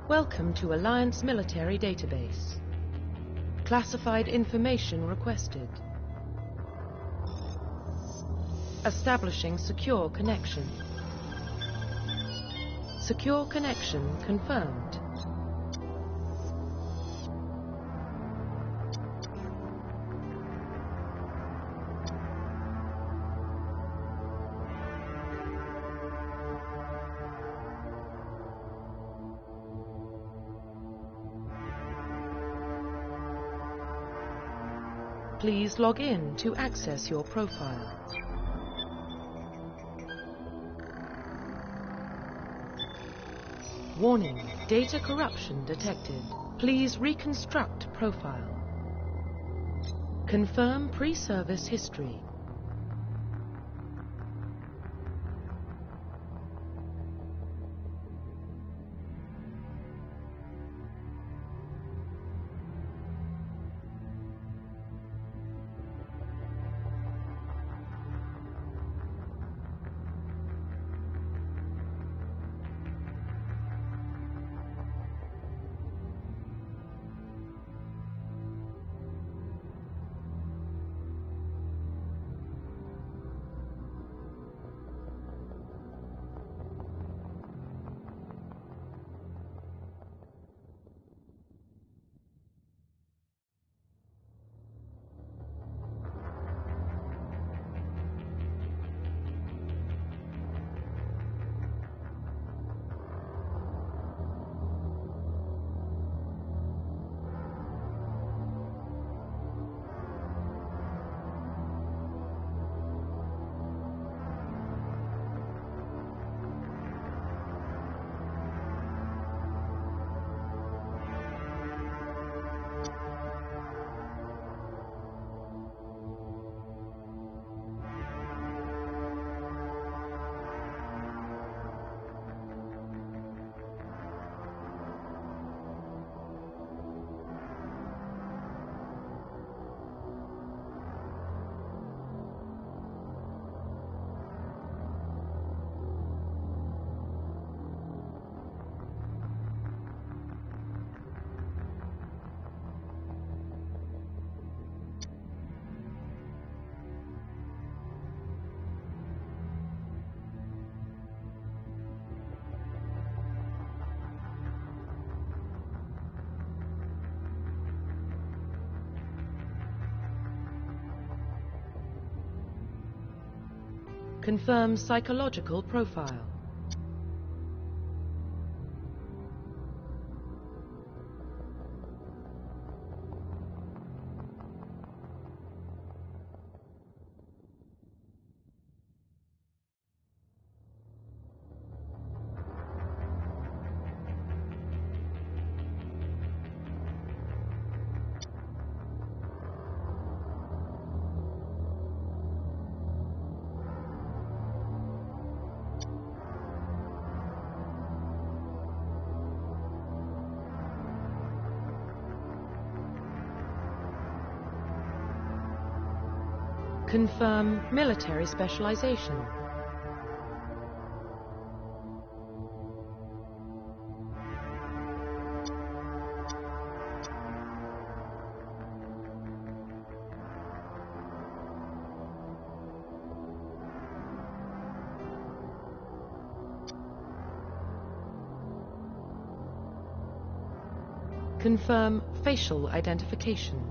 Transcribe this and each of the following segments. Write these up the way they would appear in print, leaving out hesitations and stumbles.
Welcome to Alliance Military Database. Classified information requested. Establishing secure connection. Secure connection confirmed. Please log in to access your profile. Warning, data corruption detected. Please reconstruct profile. Confirm pre-service history. Confirm psychological profile. Confirm military specialization. Confirm facial identification.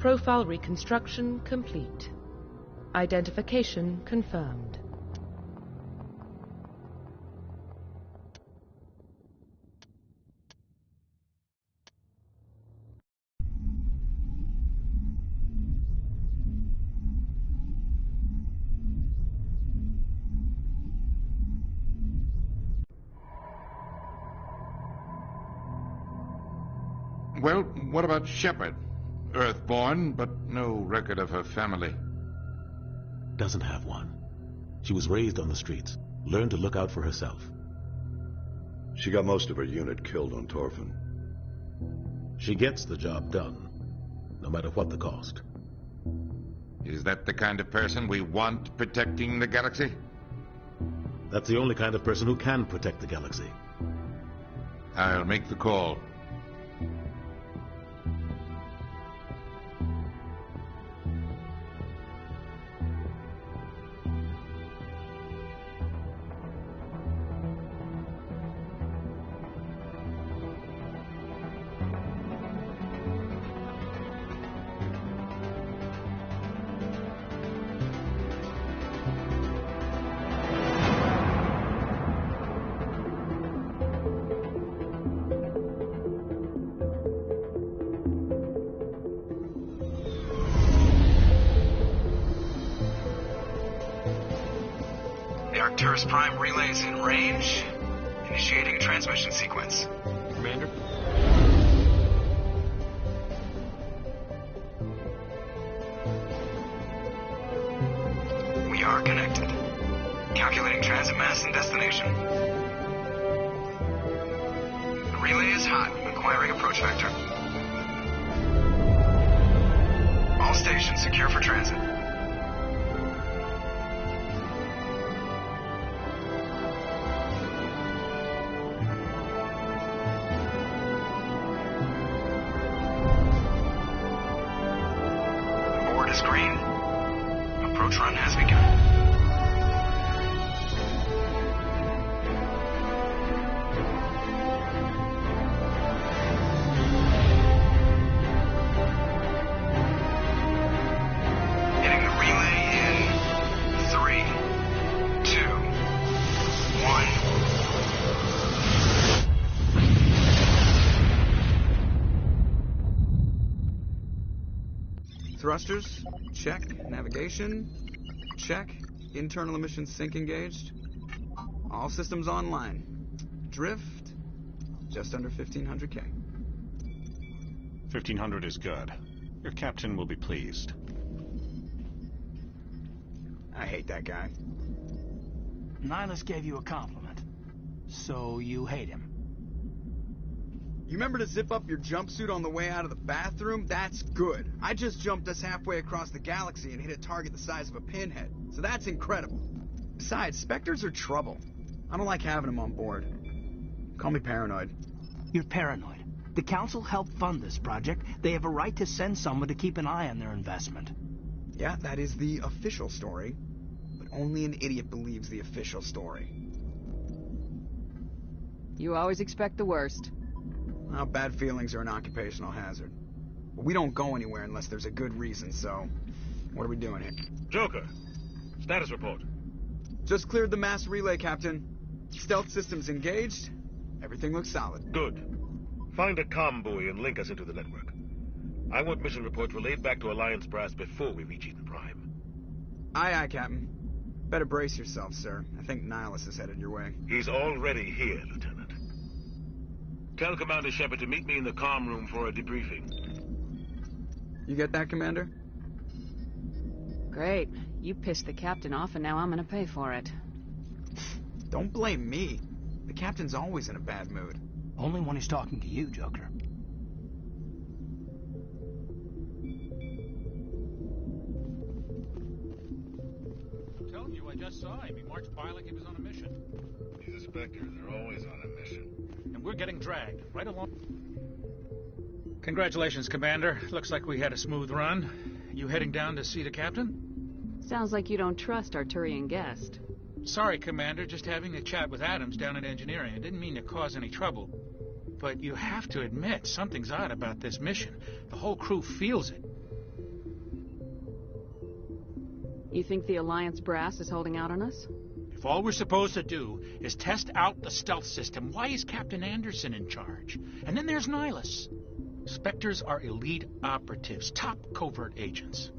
Profile reconstruction complete. Identification confirmed. Well, what about Shepard? Earthborn, but no record of her family. Doesn't have one. She was raised on the streets, learned to look out for herself. She got most of her unit killed on Torfin. She gets the job done, no matter what the cost. Is that the kind of person we want protecting the galaxy? That's the only kind of person who can protect the galaxy. I'll make the call. Arcturus Prime relays in range. Initiating a transmission sequence. Commander? We are connected. Calculating transit mass and destination. The relay is hot, acquiring approach vector. All stations secure for transit. Green. Approach run has begun. Hitting the relay in 3, 2, 1. Thrusters, check. Navigation, check. Internal emissions sync engaged. All systems online. Drift, just under 1,500 K. 1,500 is good. Your captain will be pleased. I hate that guy. Nihilus gave you a compliment, so you hate him. You remember to zip up your jumpsuit on the way out of the bathroom? That's good. I just jumped us halfway across the galaxy and hit a target the size of a pinhead, so that's incredible. Besides, Spectres are trouble. I don't like having them on board. Call me paranoid. You're paranoid. The Council helped fund this project. They have a right to send someone to keep an eye on their investment. Yeah, that is the official story, but only an idiot believes the official story. You always expect the worst. Well, bad feelings are an occupational hazard. But we don't go anywhere unless there's a good reason, so what are we doing here? Joker, status report. Just cleared the mass relay, Captain. Stealth systems engaged. Everything looks solid. Good. Find a comm buoy and link us into the network. I want mission reports relayed back to Alliance Brass before we reach Eden Prime. Aye, aye, Captain. Better brace yourself, sir. I think Nihilus is headed your way. He's already here, Lieutenant. Tell Commander Shepard to meet me in the comm room for a debriefing. You get that, Commander? Great. You pissed the captain off, and now I'm gonna pay for it. Don't blame me. The captain's always in a bad mood. Only when he's talking to you, Joker. I'm telling you, I just saw him. He marched by like he was on a mission. These Spectres are always on a mission. And we're getting dragged right along. Congratulations, Commander. Looks like we had a smooth run. You heading down to see the captain? Sounds like you don't trust Arturian guest. Sorry, Commander. Just having a chat with Adams down at engineering. I didn't mean to cause any trouble. But you have to admit, something's odd about this mission. The whole crew feels it. You think the Alliance brass is holding out on us? If all we're supposed to do is test out the stealth system, why is Captain Anderson in charge? And then there's Nihilus. Spectres are elite operatives, top covert agents.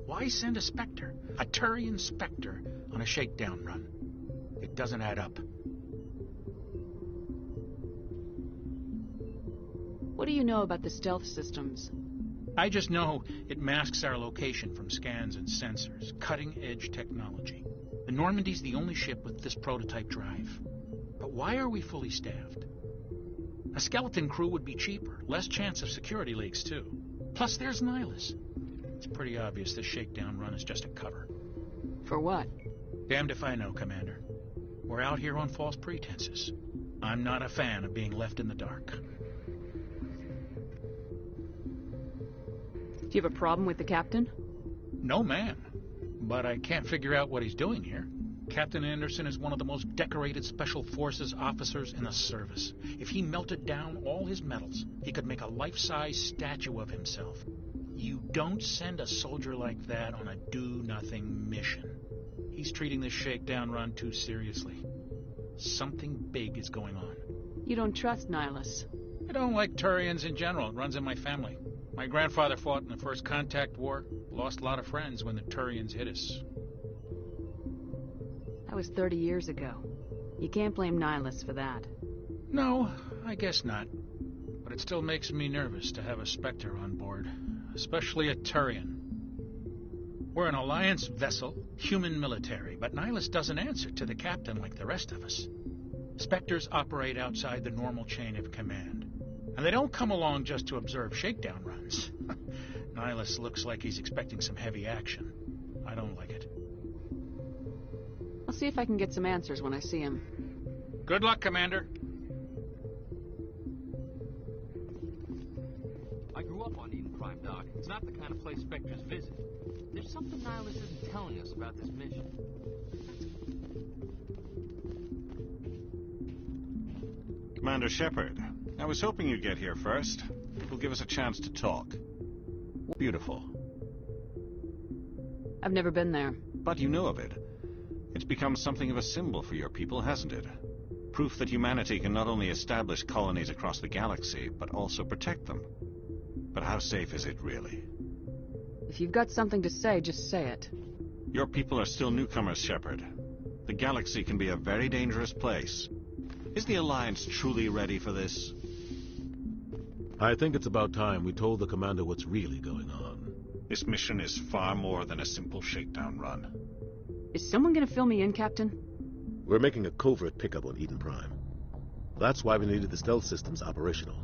Why send a Spectre, a Turian Spectre, on a shakedown run? It doesn't add up. What do you know about the stealth systems? I just know it masks our location from scans and sensors. Cutting-edge technology. The Normandy's the only ship with this prototype drive. But why are we fully staffed? A skeleton crew would be cheaper, less chance of security leaks, too. Plus, there's Nihilus. It's pretty obvious this shakedown run is just a cover. For what? Damned if I know, Commander. We're out here on false pretenses. I'm not a fan of being left in the dark. Do you have a problem with the captain? No, ma'am. But I can't figure out what he's doing here. Captain Anderson is one of the most decorated Special Forces officers in the service. If he melted down all his medals, he could make a life-size statue of himself. You don't send a soldier like that on a do-nothing mission. He's treating this shakedown run too seriously. Something big is going on. You don't trust Nihilus? I don't like Turians in general. It runs in my family. My grandfather fought in the First Contact War. Lost a lot of friends when the Turians hit us. That was 30 years ago. You can't blame Nihilus for that. No, I guess not. But it still makes me nervous to have a Spectre on board. Especially a Turian. We're an Alliance vessel, human military, but Nihilus doesn't answer to the captain like the rest of us. Spectres operate outside the normal chain of command. And they don't come along just to observe shakedown runs. Nihilus looks like he's expecting some heavy action. I don't like it. I'll see if I can get some answers when I see him. Good luck, Commander. I grew up on Eden Prime, Doc. It's not the kind of place Spectres visit. There's something Nihilus isn't telling us about this mission. Commander Shepard, I was hoping you'd get here first. It will give us a chance to talk. Beautiful. I've never been there. But you know of it. It's become something of a symbol for your people, hasn't it? Proof that humanity can not only establish colonies across the galaxy, but also protect them. But how safe is it, really? If you've got something to say, just say it. Your people are still newcomers, Shepard. The galaxy can be a very dangerous place. Is the Alliance truly ready for this? I think it's about time we told the commander what's really going on. This mission is far more than a simple shakedown run. Is someone gonna fill me in, Captain? We're making a covert pickup on Eden Prime. That's why we needed the stealth systems operational.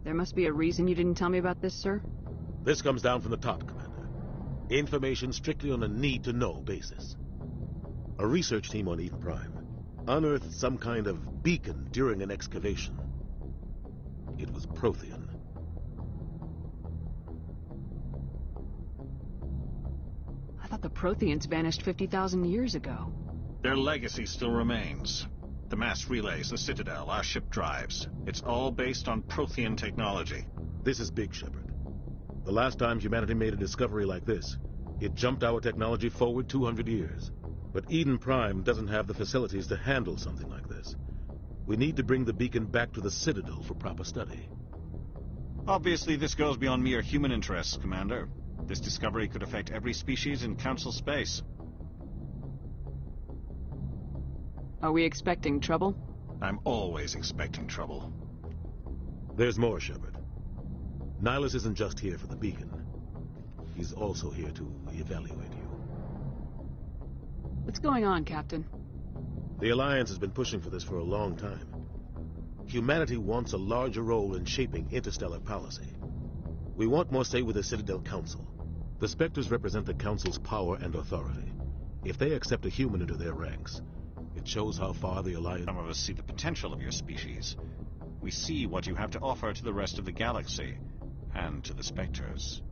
There must be a reason you didn't tell me about this, sir? This comes down from the top, Commander. Information strictly on a need-to-know basis. A research team on Eden Prime unearthed some kind of beacon during an excavation. It was Prothean. I thought the Protheans vanished 50,000 years ago. Their legacy still remains. The mass relays, the Citadel, our ship drives. It's all based on Prothean technology. This is big, Shepard. The last time humanity made a discovery like this, it jumped our technology forward 200 years. But Eden Prime doesn't have the facilities to handle something like this. We need to bring the beacon back to the Citadel for proper study. Obviously, this goes beyond mere human interests, Commander. This discovery could affect every species in Council space. Are we expecting trouble? I'm always expecting trouble. There's more, Shepard. Nihilus isn't just here for the beacon. He's also here to evaluate you. What's going on, Captain? The Alliance has been pushing for this for a long time. Humanity wants a larger role in shaping interstellar policy. We want more say with the Citadel Council. The Spectres represent the Council's power and authority. If they accept a human into their ranks, it shows how far the Alliance... Some of us see the potential of your species. We see what you have to offer to the rest of the galaxy, and to the Spectres.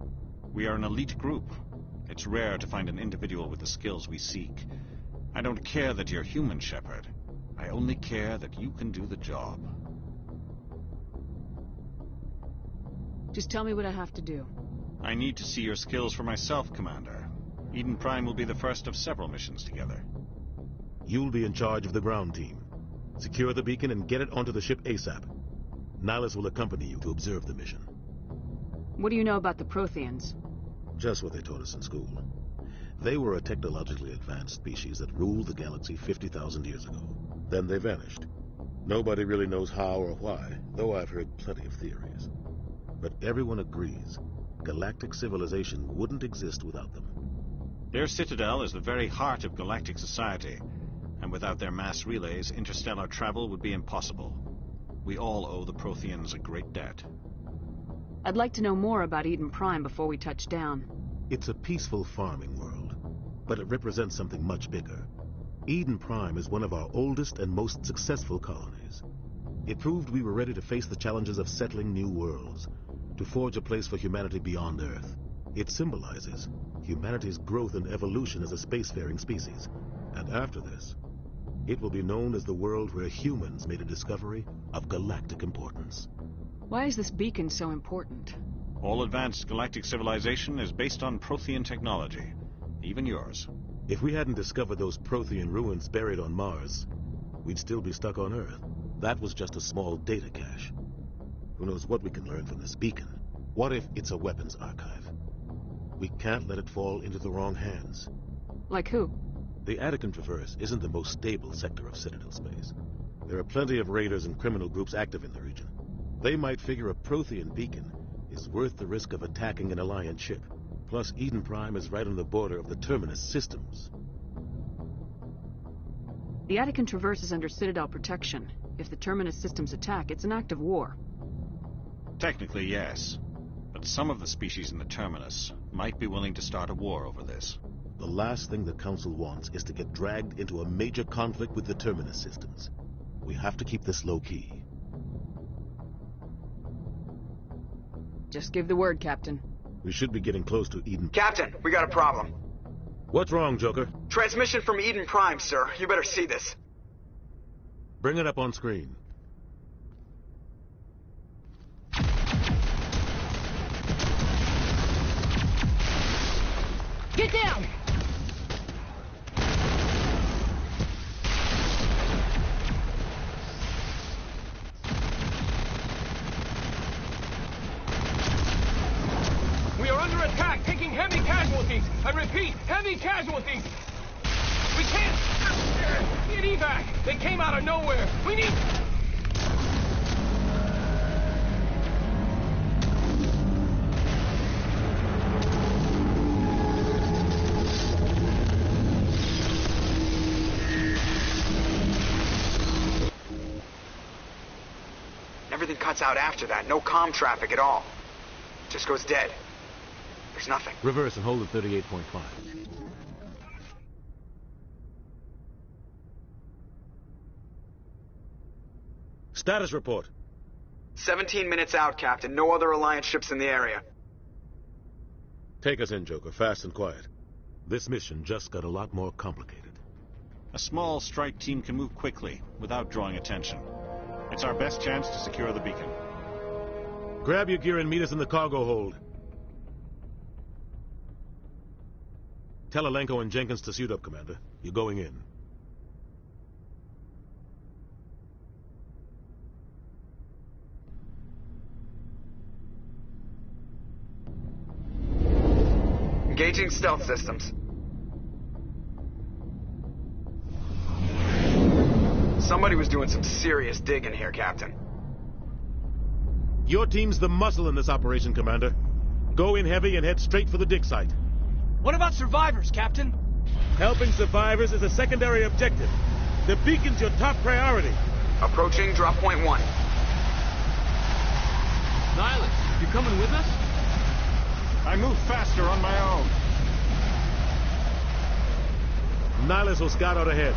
We are an elite group. It's rare to find an individual with the skills we seek. I don't care that you're human, Shepard. I only care that you can do the job. Just tell me what I have to do. I need to see your skills for myself, Commander. Eden Prime will be the first of several missions together. You'll be in charge of the ground team. Secure the beacon and get it onto the ship ASAP. Nihilus will accompany you to observe the mission. What do you know about the Protheans? Just what they taught us in school. They were a technologically advanced species that ruled the galaxy 50,000 years ago. Then they vanished. Nobody really knows how or why, though I've heard plenty of theories. But everyone agrees, galactic civilization wouldn't exist without them. Their citadel is the very heart of galactic society, and without their mass relays, interstellar travel would be impossible. We all owe the Protheans a great debt. I'd like to know more about Eden Prime before we touch down. It's a peaceful farming world, but it represents something much bigger. Eden Prime is one of our oldest and most successful colonies. It proved we were ready to face the challenges of settling new worlds, to forge a place for humanity beyond Earth. It symbolizes humanity's growth and evolution as a spacefaring species. And after this, it will be known as the world where humans made a discovery of galactic importance. Why is this beacon so important? All advanced galactic civilization is based on Prothean technology, even yours. If we hadn't discovered those Prothean ruins buried on Mars, we'd still be stuck on Earth. That was just a small data cache. Who knows what we can learn from this beacon? What if it's a weapons archive? We can't let it fall into the wrong hands. Like who? The Attican Traverse isn't the most stable sector of Citadel space. There are plenty of raiders and criminal groups active in the region. They might figure a Prothean beacon is worth the risk of attacking an Alliance ship. Plus, Eden Prime is right on the border of the Terminus systems. The Attican Traverse is under Citadel protection. If the Terminus systems attack, it's an act of war. Technically, yes. But some of the species in the Terminus might be willing to start a war over this. The last thing the Council wants is to get dragged into a major conflict with the Terminus systems. We have to keep this low-key. Just give the word, Captain. We should be getting close to Eden. Captain, we got a problem. What's wrong, Joker? Transmission from Eden Prime, sir. You better see this. Bring it up on screen. Get down! We are under attack, taking heavy casualties. I repeat, heavy casualties. We can't get evac. They came out of nowhere. We need... Everything cuts out after that. No comm traffic at all. Just goes dead. There's nothing. Reverse and hold at 38.5. Status report. 17 minutes out, Captain. No other Alliance ships in the area. Take us in, Joker, fast and quiet. This mission just got a lot more complicated. A small strike team can move quickly, without drawing attention. It's our best chance to secure the beacon. Grab your gear and meet us in the cargo hold. Tell Alenko and Jenkins to suit up, Commander. You're going in. Engaging stealth systems. Somebody was doing some serious digging here, Captain. Your team's the muscle in this operation, Commander. Go in heavy and head straight for the dig site. What about survivors, Captain? Helping survivors is a secondary objective. The beacon's your top priority. Approaching drop point 1. Nihilus, you coming with us? I move faster on my own. Nihilus will scout out ahead.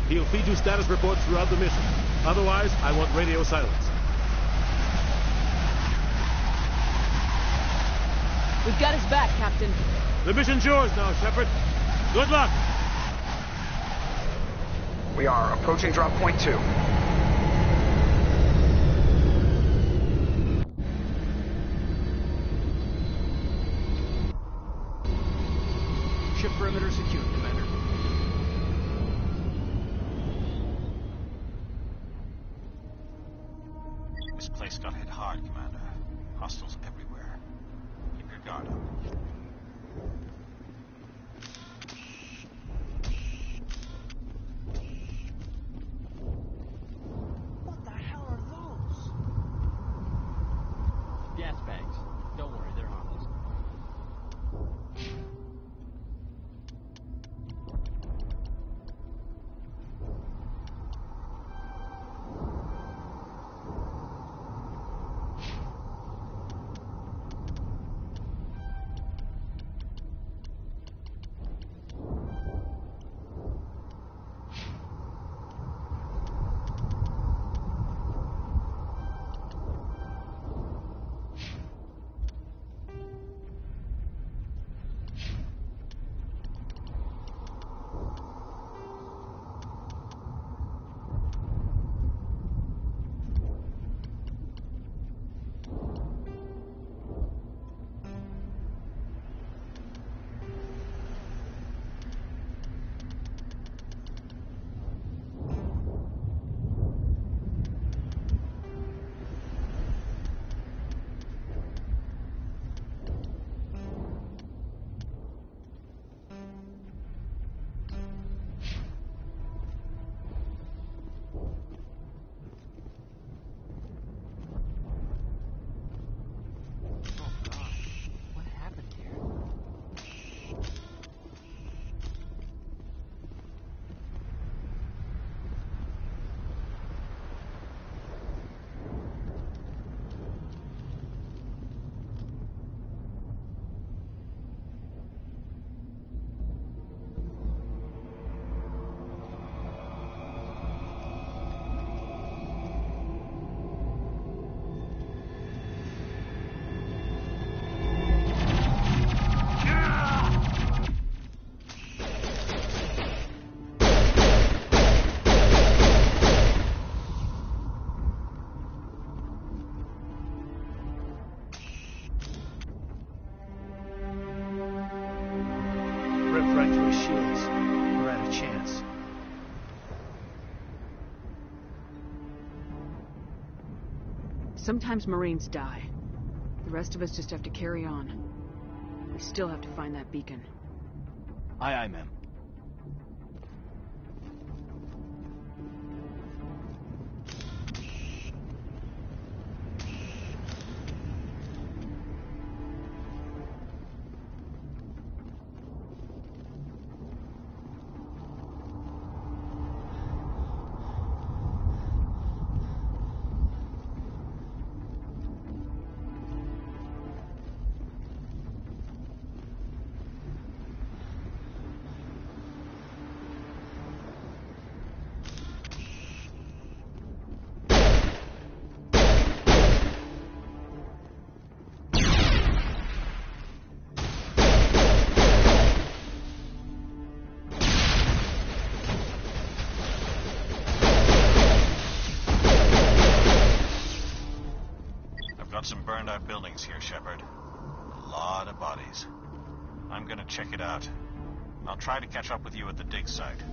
He'll feed you status reports throughout the mission. Otherwise, I want radio silence. We've got his back, Captain. The mission's yours now, Shepard. Good luck! We are approaching drop point 2. Ship perimeter secure, Commander. This place got hit hard, Commander. Hostiles everywhere. Keep your guard up. What the hell are those? Gas bags. Don't worry, they're harmless. Refractory shields. We're at a chance. Sometimes Marines die. The rest of us just have to carry on. We still have to find that beacon. Aye, aye, ma'am. Got some burned out buildings here, Shepard. A lot of bodies. I'm gonna check it out. I'll try to catch up with you at the dig site.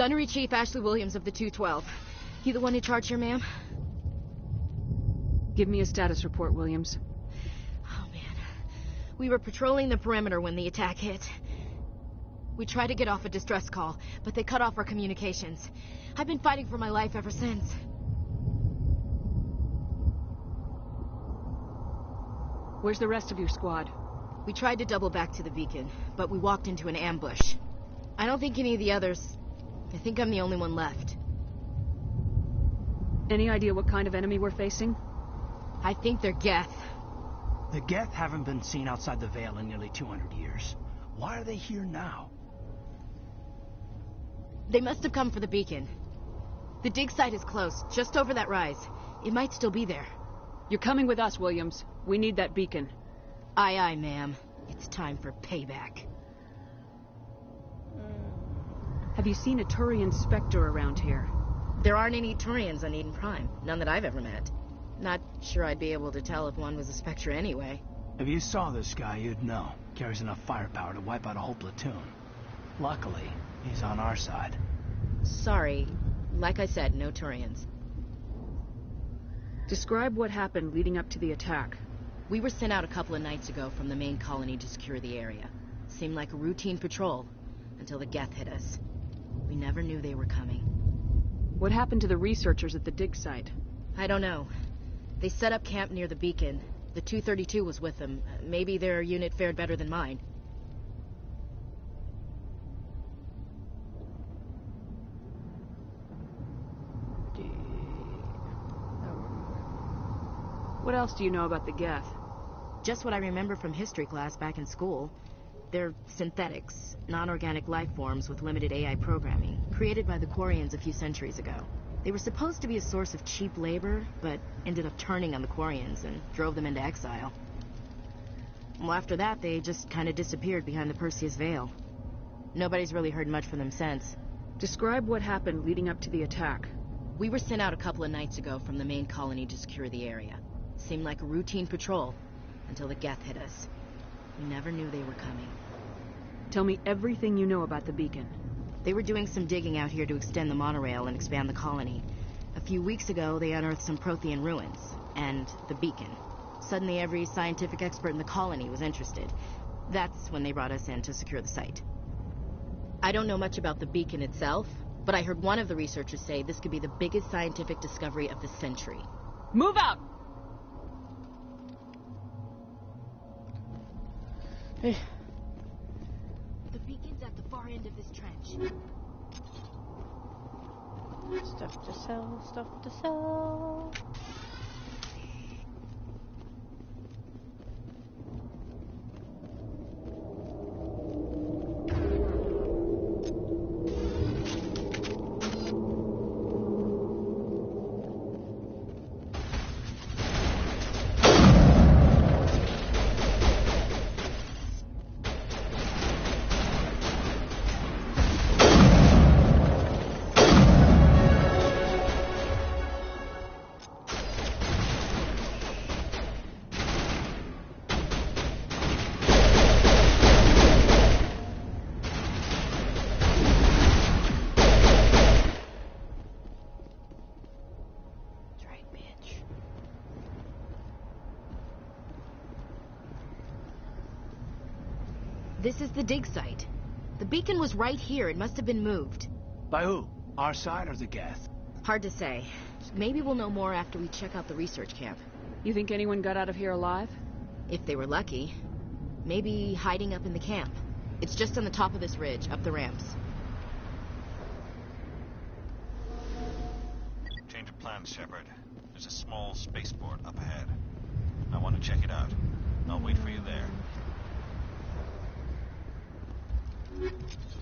Trying to reach Chief Ashley Williams of the 212. You the one in charge here, ma'am? Give me a status report, Williams. Oh, man. We were patrolling the perimeter when the attack hit. We tried to get off a distress call, but they cut off our communications. I've been fighting for my life ever since. Where's the rest of your squad? We tried to double back to the beacon, but we walked into an ambush. I don't think any of the others... I think I'm the only one left. Any idea what kind of enemy we're facing? I think they're Geth. The Geth haven't been seen outside the Veil in nearly 200 years. Why are they here now? They must have come for the beacon. The dig site is close, just over that rise. It might still be there. You're coming with us, Williams. We need that beacon. Aye, aye, ma'am. It's time for payback. Have you seen a Turian Spectre around here? There aren't any Turians on Eden Prime. None that I've ever met. Not sure I'd be able to tell if one was a Spectre anyway. If you saw this guy, you'd know. Carries enough firepower to wipe out a whole platoon. Luckily, he's on our side. Sorry. Like I said, no Turians. Describe what happened leading up to the attack. We were sent out a couple of nights ago from the main colony to secure the area. Seemed like a routine patrol, until the Geth hit us. We never knew they were coming. What happened to the researchers at the dig site? I don't know. They set up camp near the beacon. The 232 was with them. Maybe their unit fared better than mine. What else do you know about the Geth? Just what I remember from history class back in school. They're synthetics, non-organic life forms with limited AI programming, created by the Quarians a few centuries ago. They were supposed to be a source of cheap labor, but ended up turning on the Quarians and drove them into exile. Well, after that, they just kind of disappeared behind the Perseus Veil. Nobody's really heard much from them since. Describe what happened leading up to the attack. We were sent out a couple of nights ago from the main colony to secure the area. Seemed like a routine patrol, until the Geth hit us. We never knew they were coming. Tell me everything you know about the beacon. They were doing some digging out here to extend the monorail and expand the colony. A few weeks ago, they unearthed some Prothean ruins, and the beacon. Suddenly, every scientific expert in the colony was interested. That's when they brought us in to secure the site. I don't know much about the beacon itself, but I heard one of the researchers say this could be the biggest scientific discovery of the century. Move out! The beacon's at the far end of this trench. Stuff to sell, stuff to sell. This is the dig site. The beacon was right here. It must have been moved. By who? Our side or the Geth? Hard to say. Maybe we'll know more after we check out the research camp. You think anyone got out of here alive? If they were lucky. Maybe hiding up in the camp. It's just on the top of this ridge, up the ramps. Change of plans, Shepard. There's a small spaceport up ahead. I want to check it out. I'll wait for you there.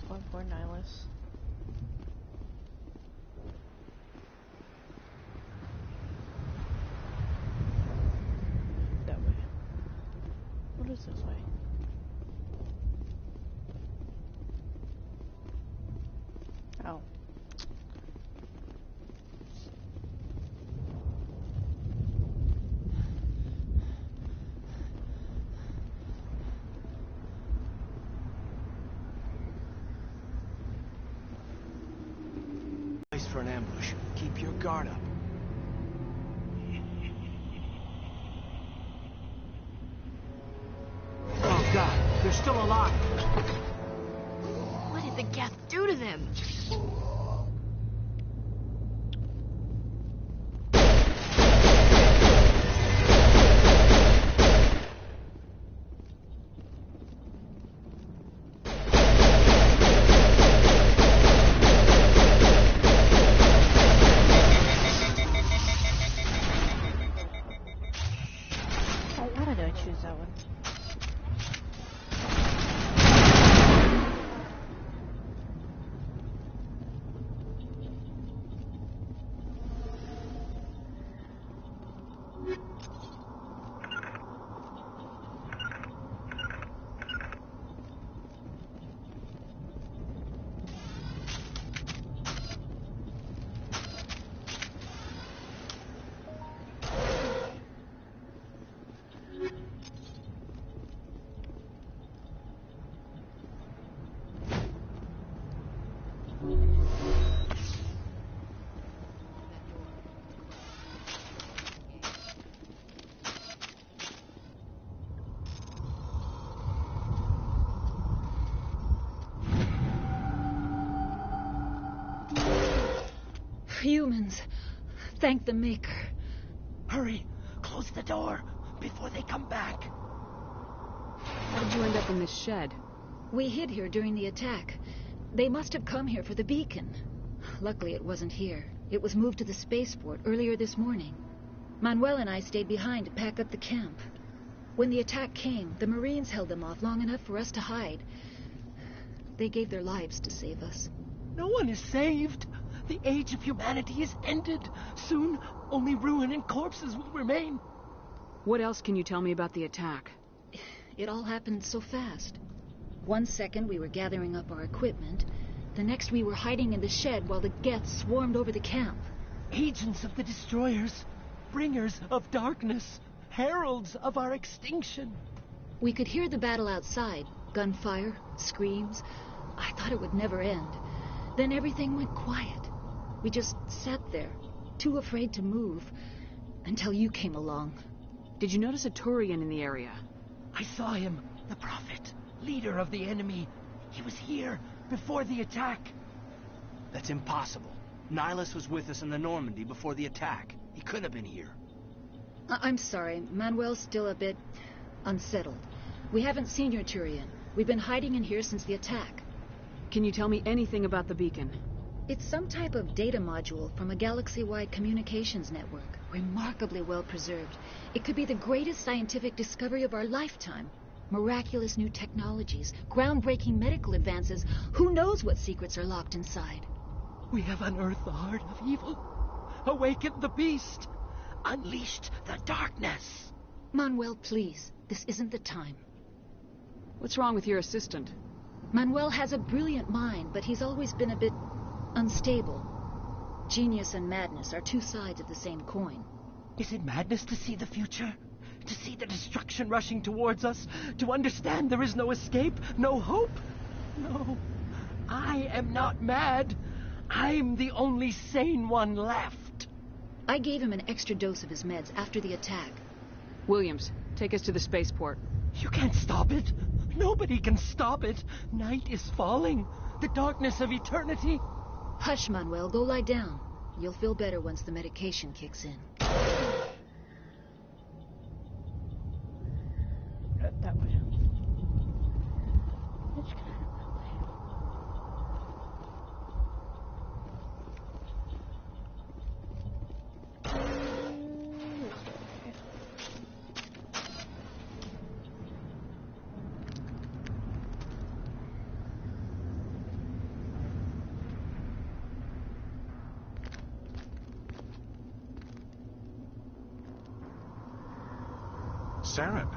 One for Nihilus. That way. What is this way? Ow. guard up. Oh God, they're still alive. What did the Geth do to them? Why did I choose that one? Humans. Thank the Maker. Hurry, close the door before they come back. How did you end up in this shed? We hid here during the attack. They must have come here for the beacon. Luckily, it wasn't here. It was moved to the spaceport earlier this morning. Manuel and I stayed behind to pack up the camp. When the attack came, the Marines held them off long enough for us to hide. They gave their lives to save us. No one is saved. The age of humanity is ended. Soon, only ruin and corpses will remain. What else can you tell me about the attack? It all happened so fast. 1 second we were gathering up our equipment. The next we were hiding in the shed while the Geth swarmed over the camp. Agents of the destroyers, bringers of darkness, heralds of our extinction. We could hear the battle outside. Gunfire, screams. I thought it would never end. Then everything went quiet. We just sat there, too afraid to move, until you came along. Did you notice a Turian in the area? I saw him, the Prophet, leader of the enemy. He was here before the attack. That's impossible. Nihilus was with us in the Normandy before the attack. He couldn't have been here. I'm sorry. Manuel's still a bit unsettled. We haven't seen your Turian. We've been hiding in here since the attack. Can you tell me anything about the beacon? It's some type of data module from a galaxy-wide communications network. Remarkably well preserved. It could be the greatest scientific discovery of our lifetime. Miraculous new technologies, groundbreaking medical advances. Who knows what secrets are locked inside? We have unearthed the heart of evil, awakened the beast, unleashed the darkness. Manuel, please. This isn't the time. What's wrong with your assistant? Manuel has a brilliant mind, but he's always been a bit unstable. Genius and madness are two sides of the same coin. Is it madness to see the future? To see the destruction rushing towards us? To understand there is no escape, no hope? No, I am not mad. I'm the only sane one left. I gave him an extra dose of his meds after the attack. Williams, take us to the spaceport. You can't stop it. Nobody can stop it. Night is falling. The darkness of eternity. Hush, Manuel. Go lie down. You'll feel better once the medication kicks in. That way. Saren.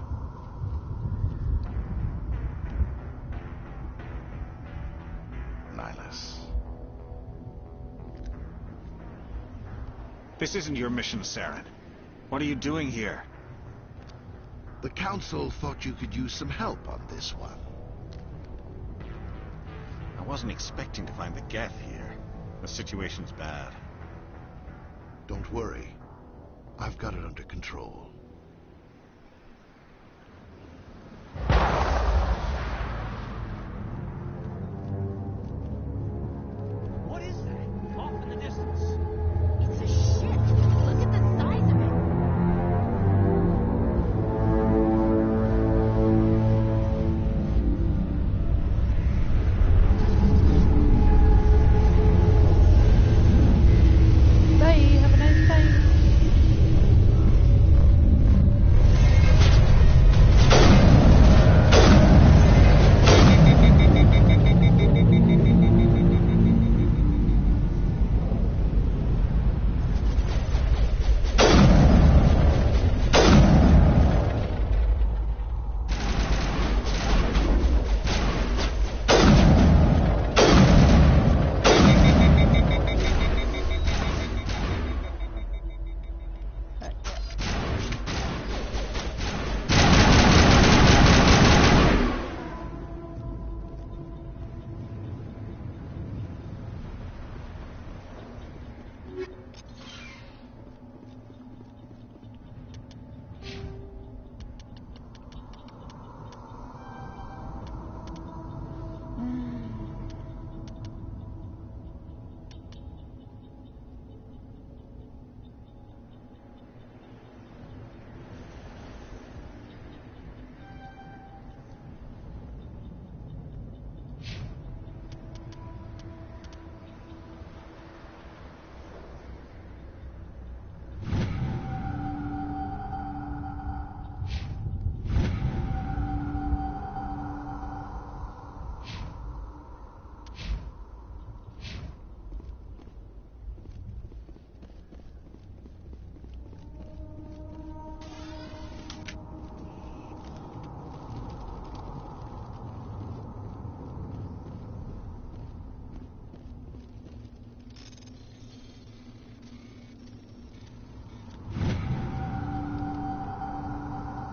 Nihilus. This isn't your mission, Saren. What are you doing here? The Council thought you could use some help on this one. I wasn't expecting to find the Geth here. The situation's bad. Don't worry. I've got it under control. What is that? Off in the distance. It's a ship. Look at the size of it. Bye. Have a nice time.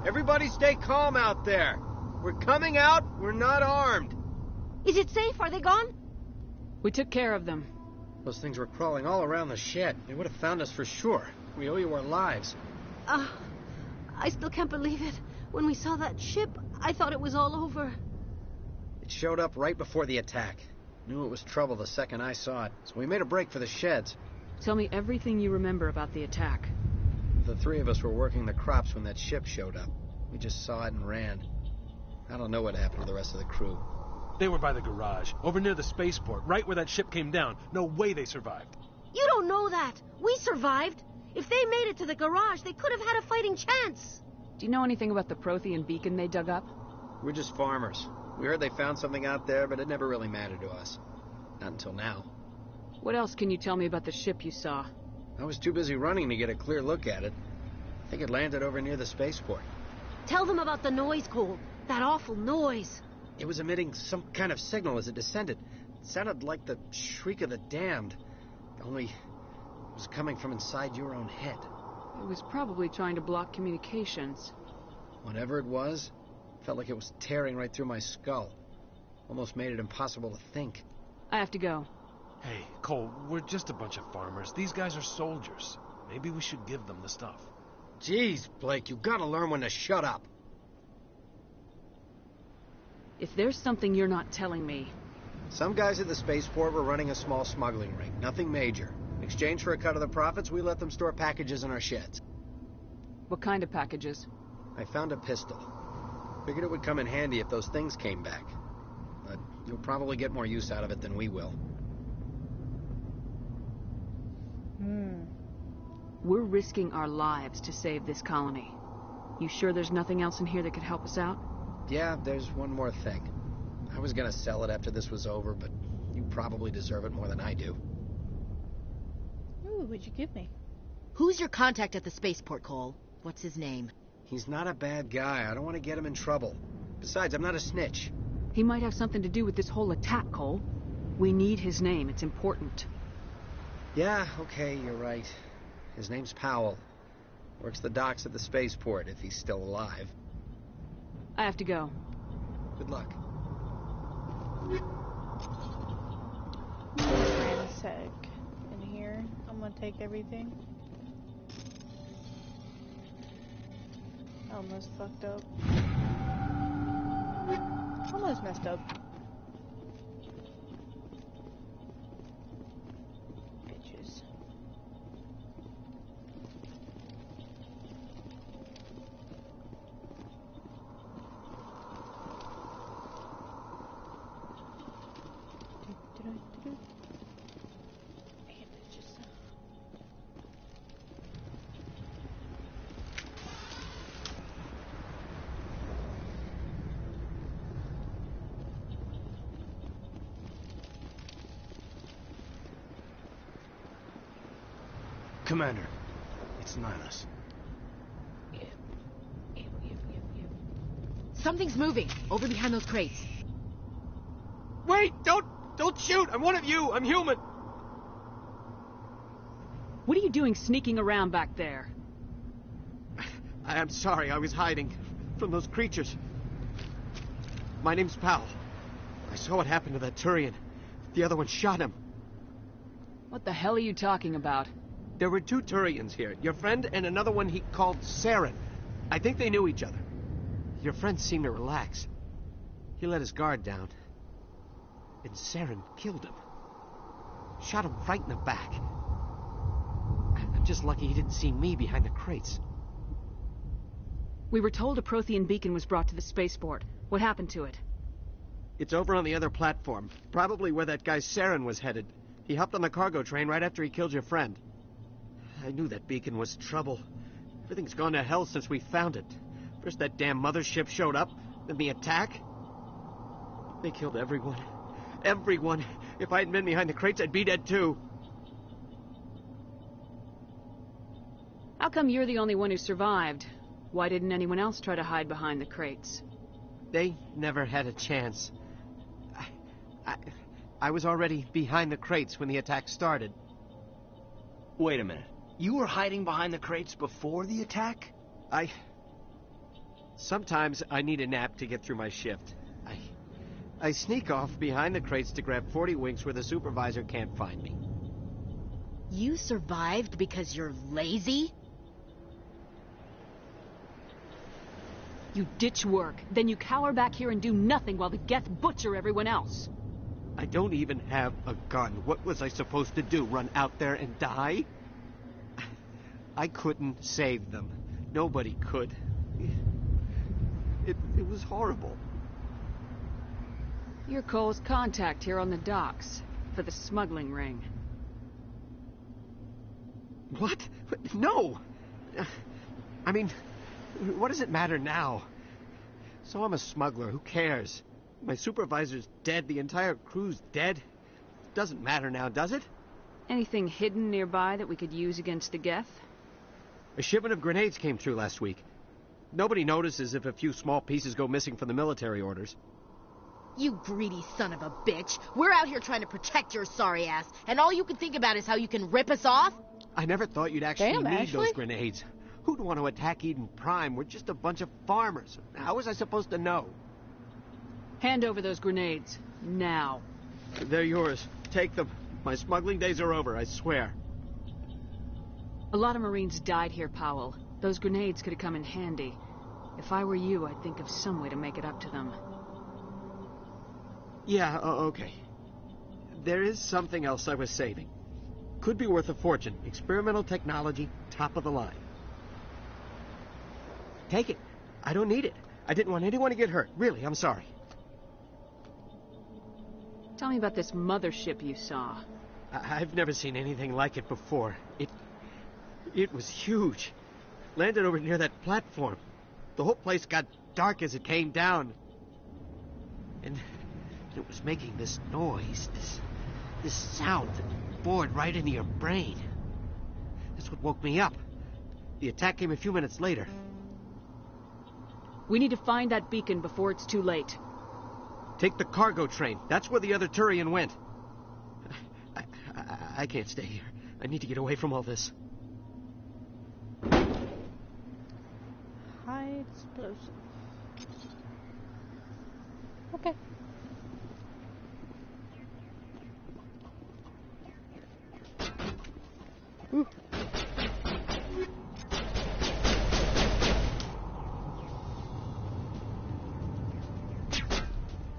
Everybody stay calm out there. We're coming out. We're not armed. Is it safe? Are they gone? We took care of them. Those things were crawling all around the shed. They would have found us for sure. We owe you our lives. I still can't believe it. When we saw that ship, I thought it was all over. It showed up right before the attack. Knew it was trouble the second I saw it, so we made a break for the sheds. Tell me everything you remember about the attack. The three of us were working the crops when that ship showed up. We just saw it and ran. I don't know what happened to the rest of the crew. They were by the garage, over near the spaceport, right where that ship came down. No way they survived. You don't know that. We survived. If they made it to the garage, they could have had a fighting chance. Do you know anything about the Prothean beacon they dug up? We're just farmers. We heard they found something out there, but it never really mattered to us. Not until now. What else can you tell me about the ship you saw? I was too busy running to get a clear look at it. I think it landed over near the spaceport. Tell them about the noise, Cole. That awful noise. It was emitting some kind of signal as it descended. It sounded like the shriek of the damned. Only it was coming from inside your own head. It was probably trying to block communications. Whatever it was, felt like it was tearing right through my skull. Almost made it impossible to think. I have to go. Hey, Cole, we're just a bunch of farmers. These guys are soldiers. Maybe we should give them the stuff. Jeez, Blake, you gotta learn when to shut up. If there's something you're not telling me... Some guys at the spaceport were running a small smuggling ring. Nothing major. In exchange for a cut of the profits, we let them store packages in our sheds. What kind of packages? I found a pistol. Figured it would come in handy if those things came back. But you'll probably get more use out of it than we will. We're risking our lives to save this colony. You sure there's nothing else in here that could help us out? Yeah, there's one more thing. I was gonna sell it after this was over, but you probably deserve it more than I do. Ooh, what'd you give me? Who's your contact at the spaceport, Cole? What's his name? He's not a bad guy. I don't want to get him in trouble. Besides, I'm not a snitch. He might have something to do with this whole attack, Cole. We need his name. It's important. Yeah, okay, you're right. His name's Powell. Works the docks at the spaceport, if he's still alive. I have to go. Good luck. Ransack in here. I'm gonna take everything. Almost fucked up. Almost messed up. Bitches. Commander, it's Nihilus. Something's moving over behind those crates. Wait! Don't shoot! I'm one of you! I'm human! What are you doing sneaking around back there? I'm sorry, I was hiding from those creatures. My name's Powell. I saw what happened to that Turian. The other one shot him. What the hell are you talking about? There were 2 Turians here. Your friend and another one he called Saren. I think they knew each other. Your friend seemed to relax. He let his guard down. And Saren killed him. Shot him right in the back. I'm just lucky he didn't see me behind the crates. We were told a Prothean beacon was brought to the spaceport. What happened to it? It's over on the other platform. Probably where that guy Saren was headed. He hopped on the cargo train right after he killed your friend. I knew that beacon was trouble. Everything's gone to hell since we found it. First that damn mothership showed up, then the attack. They killed everyone. Everyone. If I hadn't been behind the crates, I'd be dead too. How come you're the only one who survived? Why didn't anyone else try to hide behind the crates? They never had a chance. I was already behind the crates when the attack started. Wait a minute. You were hiding behind the crates before the attack? Sometimes I need a nap to get through my shift. I sneak off behind the crates to grab 40 winks where the supervisor can't find me. You survived because you're lazy? You ditch work, then you cower back here and do nothing while the Geth butcher everyone else. I don't even have a gun. What was I supposed to do? Run out there and die? I couldn't save them. Nobody could. It was horrible. You're Cole's contact here on the docks for the smuggling ring. What? No! I mean, what does it matter now? So I'm a smuggler. Who cares? My supervisor's dead. The entire crew's dead. Doesn't matter now, does it? Anything hidden nearby that we could use against the Geth? A shipment of grenades came through last week. Nobody notices if a few small pieces go missing from the military orders. You greedy son of a bitch. We're out here trying to protect your sorry ass, and all you can think about is how you can rip us off? I never thought you'd actually need those grenades. Who'd want to attack Eden Prime? We're just a bunch of farmers. How was I supposed to know? Hand over those grenades. Now. They're yours. Take them. My smuggling days are over, I swear. A lot of Marines died here, Powell. Those grenades could have come in handy. If I were you, I'd think of some way to make it up to them. Yeah, okay. There is something else I was saving. Could be worth a fortune. Experimental technology, top of the line. Take it. I don't need it. I didn't want anyone to get hurt. Really, I'm sorry. Tell me about this mothership you saw. I've never seen anything like it before. It was huge. Landed over near that platform. The whole place got dark as it came down. And it was making this noise, this sound that bored right into your brain. That's what woke me up. The attack came a few minutes later. We need to find that beacon before it's too late. Take the cargo train. That's where the other Turian went. I can't stay here. I need to get away from all this. High explosive. Okay.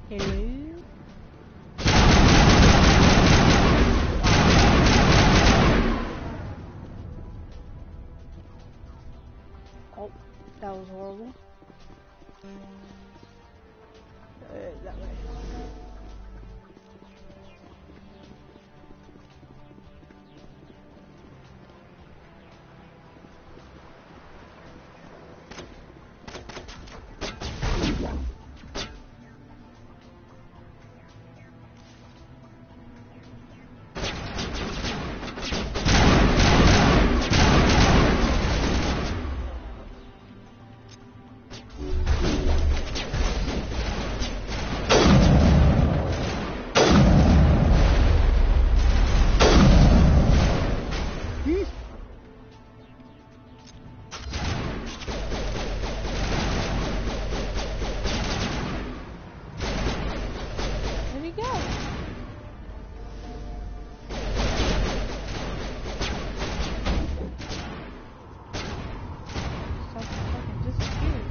Hello? Oh, that was horrible. That way. Where'd he go? Stop fucking disappeared.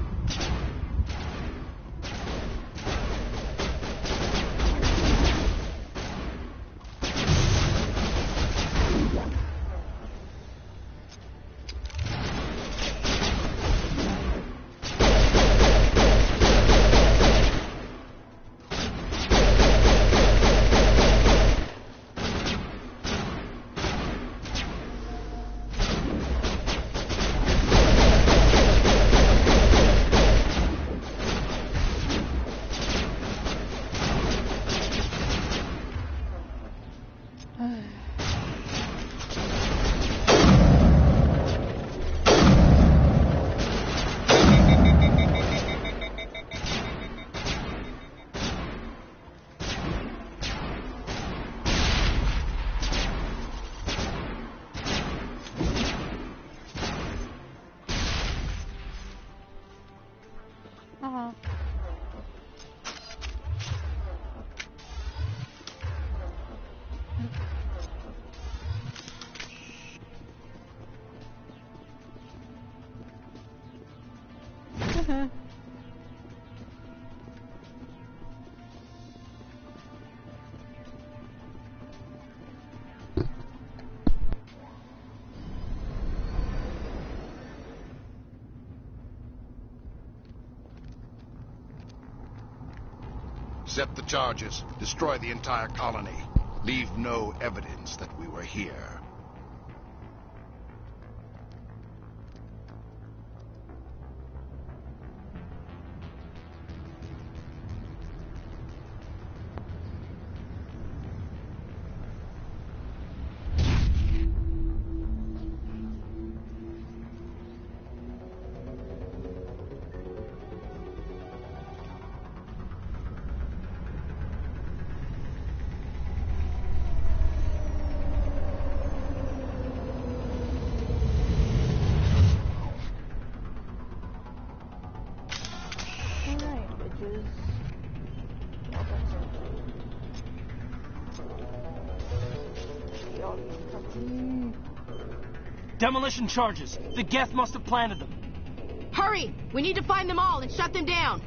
Set the charges. Destroy the entire colony. Leave no evidence that we were here. Demolition charges. The Geth must have planted them. Hurry! We need to find them all and shut them down.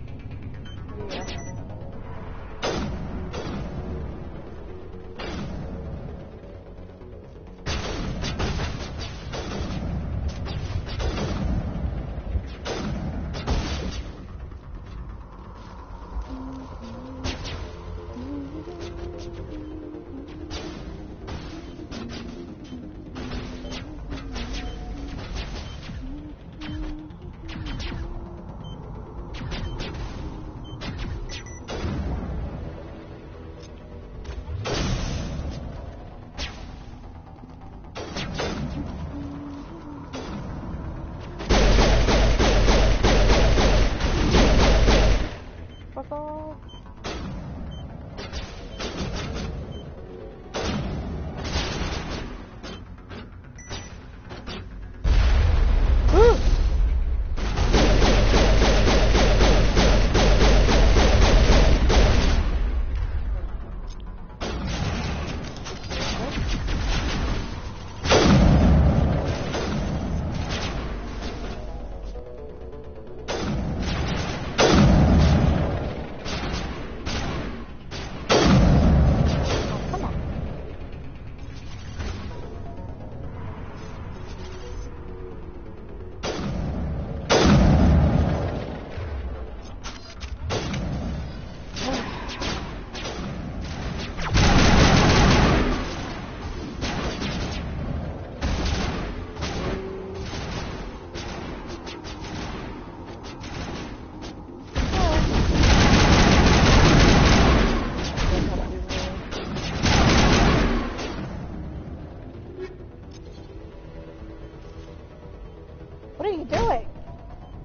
What are you doing?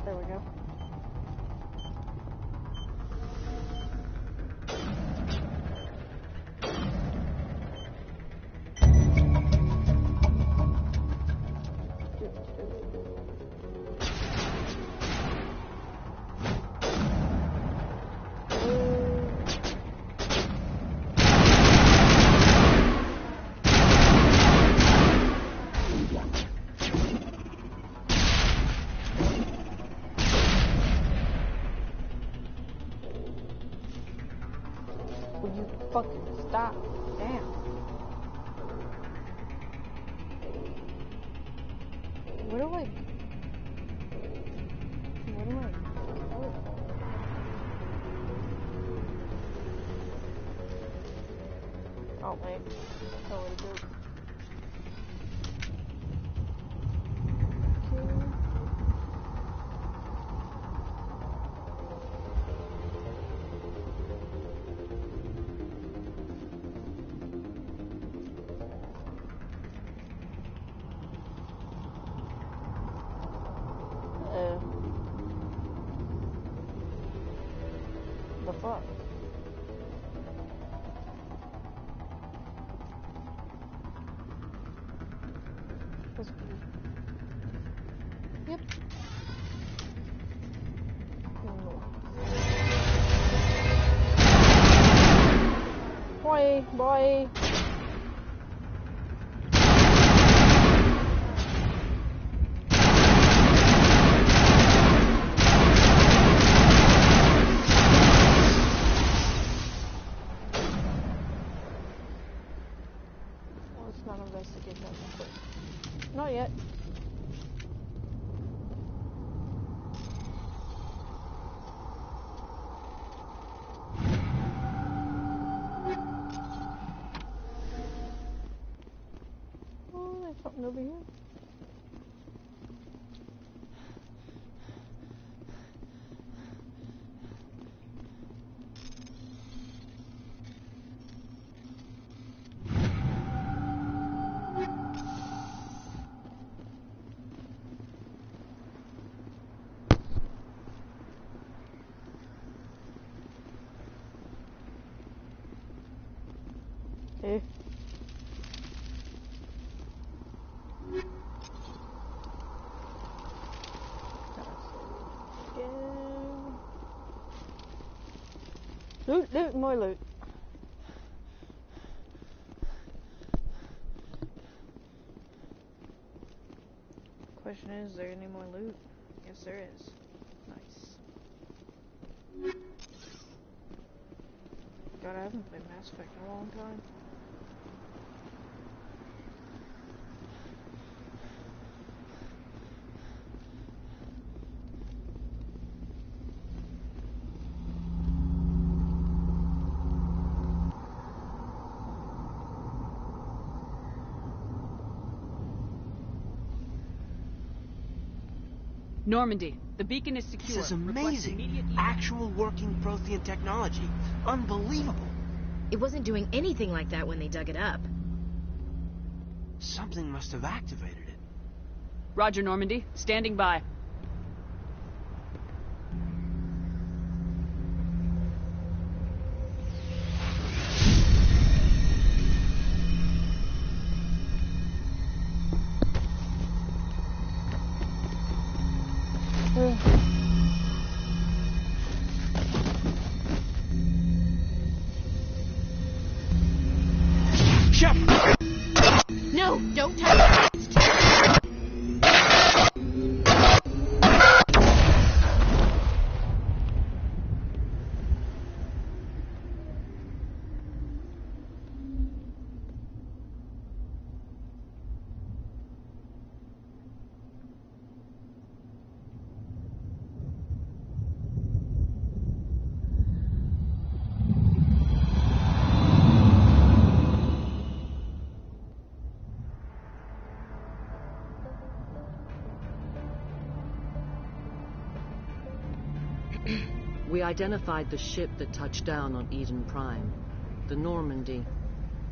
There we go. Will you fucking stop? Damn. Where do I... Where do I... Oh, wait. That's not what to do. The fuck? That's cool. Yep. Boy, boy. Let's not investigate that one first. Not yet. Oh, there's something over here. Eh. Loot, loot, more loot. Question is there any more loot? Yes, there is. Nice. God, I haven't played Mass Effect in a long time. Normandy, the beacon is secure. This is amazing. Actual working Prothean technology. Unbelievable. It wasn't doing anything like that when they dug it up. Something must have activated it. Roger, Normandy. Standing by. No, don't touch it. We identified the ship that touched down on Eden Prime. The Normandy,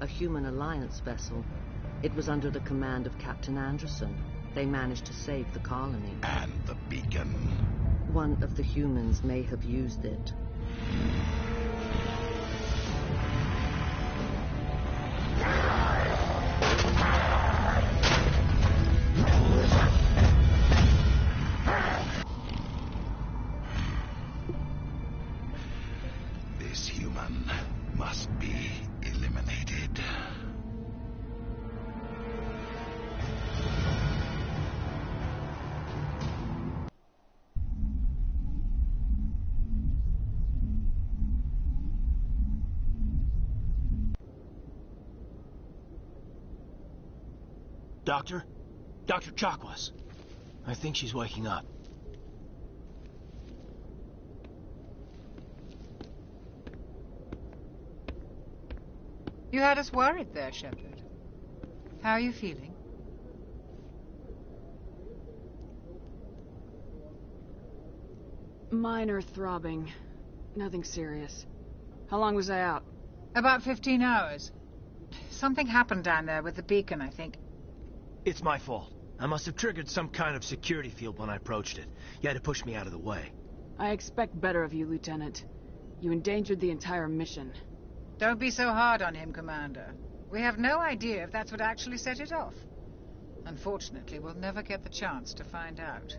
a human alliance vessel. It was under the command of Captain Anderson. They managed to save the colony. And the beacon. One of the humans may have used it. This human must be eliminated. Doctor? Dr. Chakwas. I think she's waking up. You had us worried there, Shepard. How are you feeling? Minor throbbing. Nothing serious. How long was I out? About 15 hours. Something happened down there with the beacon, I think. It's my fault. I must have triggered some kind of security field when I approached it. You had to push me out of the way. I expect better of you, Lieutenant. You endangered the entire mission. Don't be so hard on him, Commander. We have no idea if that's what actually set it off. Unfortunately, we'll never get the chance to find out.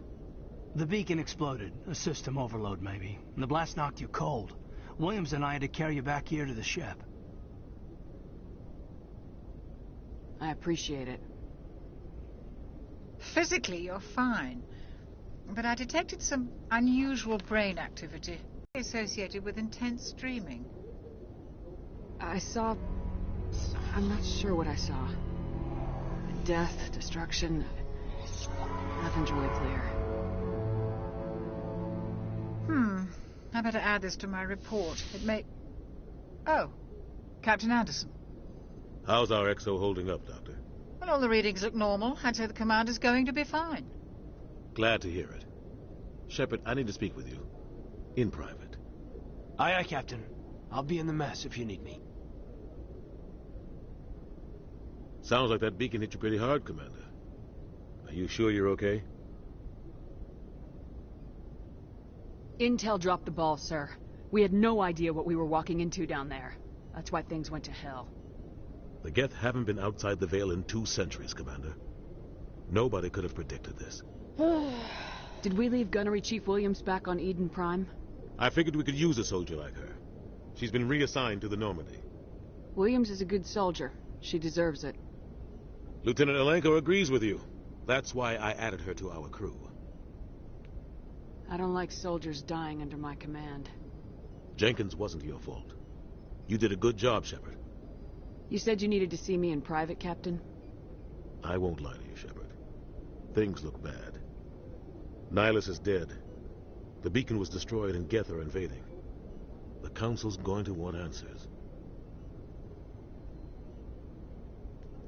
The beacon exploded. A system overload, maybe. And the blast knocked you cold. Williams and I had to carry you back here to the ship. I appreciate it. Physically, you're fine. But I detected some unusual brain activity associated with intense dreaming. I saw... I'm not sure what I saw. Death, destruction... Nothing's really clear. I better add this to my report. It may... Oh, Captain Anderson. How's our XO holding up, Doctor? Well, all the readings look normal. I'd say the commander's going to be fine. Glad to hear it. Shepard, I need to speak with you. In private. Aye, aye, Captain. I'll be in the mess if you need me. Sounds like that beacon hit you pretty hard, Commander. Are you sure you're okay? Intel dropped the ball, sir. We had no idea what we were walking into down there. That's why things went to hell. The Geth haven't been outside the Veil in 2 centuries, Commander. Nobody could have predicted this. Did we leave Gunnery Chief Williams back on Eden Prime? I figured we could use a soldier like her. She's been reassigned to the Normandy. Williams is a good soldier. She deserves it. Lieutenant Alenko agrees with you. That's why I added her to our crew. I don't like soldiers dying under my command. Jenkins wasn't your fault. You did a good job, Shepard. You said you needed to see me in private, Captain? I won't lie to you, Shepard. Things look bad. Nihilus is dead. The beacon was destroyed and Geth are invading. The Council's going to want answers.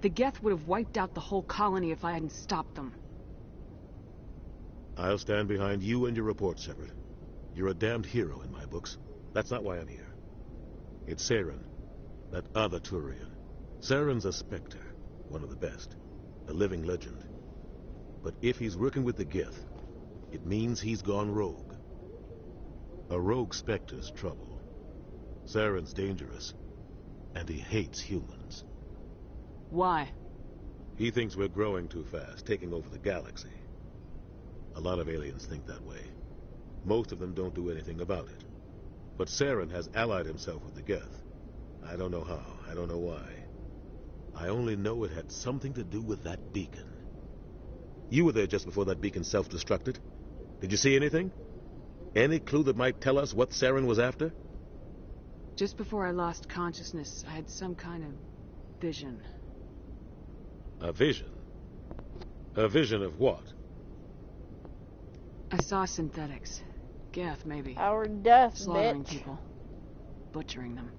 The Geth would have wiped out the whole colony if I hadn't stopped them. I'll stand behind you and your report, Shepard. You're a damned hero in my books. That's not why I'm here. It's Saren, that other Turian. Saren's a Spectre, one of the best, a living legend. But if he's working with the Geth, it means he's gone rogue. A rogue Spectre's trouble. Saren's dangerous, and he hates humans. Why? He thinks we're growing too fast, taking over the galaxy. A lot of aliens think that way. Most of them don't do anything about it. But Saren has allied himself with the Geth. I don't know how, I don't know why. I only know it had something to do with that beacon. You were there just before that beacon self-destructed. Did you see anything? Any clue that might tell us what Saren was after? Just before I lost consciousness, I had some kind of vision. A vision? A vision of what? I saw synthetics. Geth, maybe. Our death, Slaughtering bitch. people. Butchering them.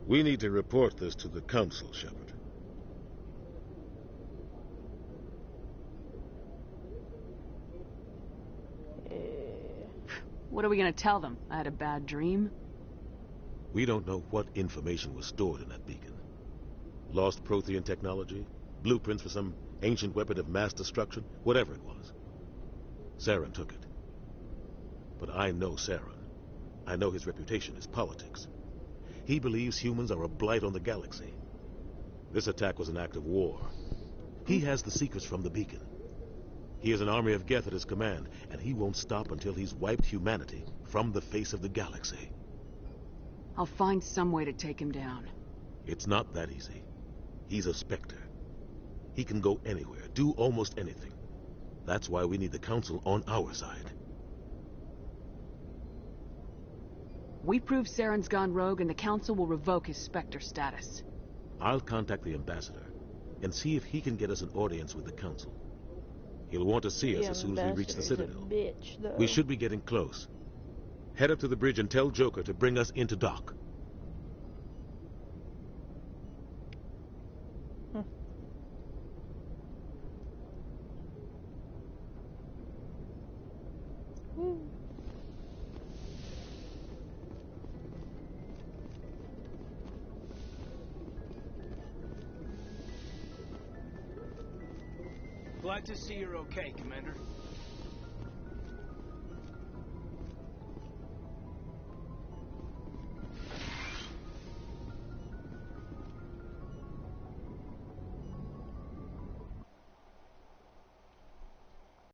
We need to report this to the Council, Shepard. What are we gonna tell them? I had a bad dream? We don't know what information was stored in that beacon. Lost Prothean technology? Blueprints for some ancient weapon of mass destruction, whatever it was. Saren took it. But I know Saren. I know his reputation is politics. He believes humans are a blight on the galaxy. This attack was an act of war. He has the secrets from the beacon. He has an army of Geth at his command, and he won't stop until he's wiped humanity from the face of the galaxy. I'll find some way to take him down. It's not that easy. He's a Spectre. He can go anywhere, do almost anything. That's why we need the Council on our side. We prove Saren's gone rogue, and the Council will revoke his Spectre status. I'll contact the Ambassador and see if he can get us an audience with the Council. He'll want to see us as soon as we reach the Citadel. We should be getting close. Head up to the bridge and tell Joker to bring us into dock. Glad to see you're okay, Commander.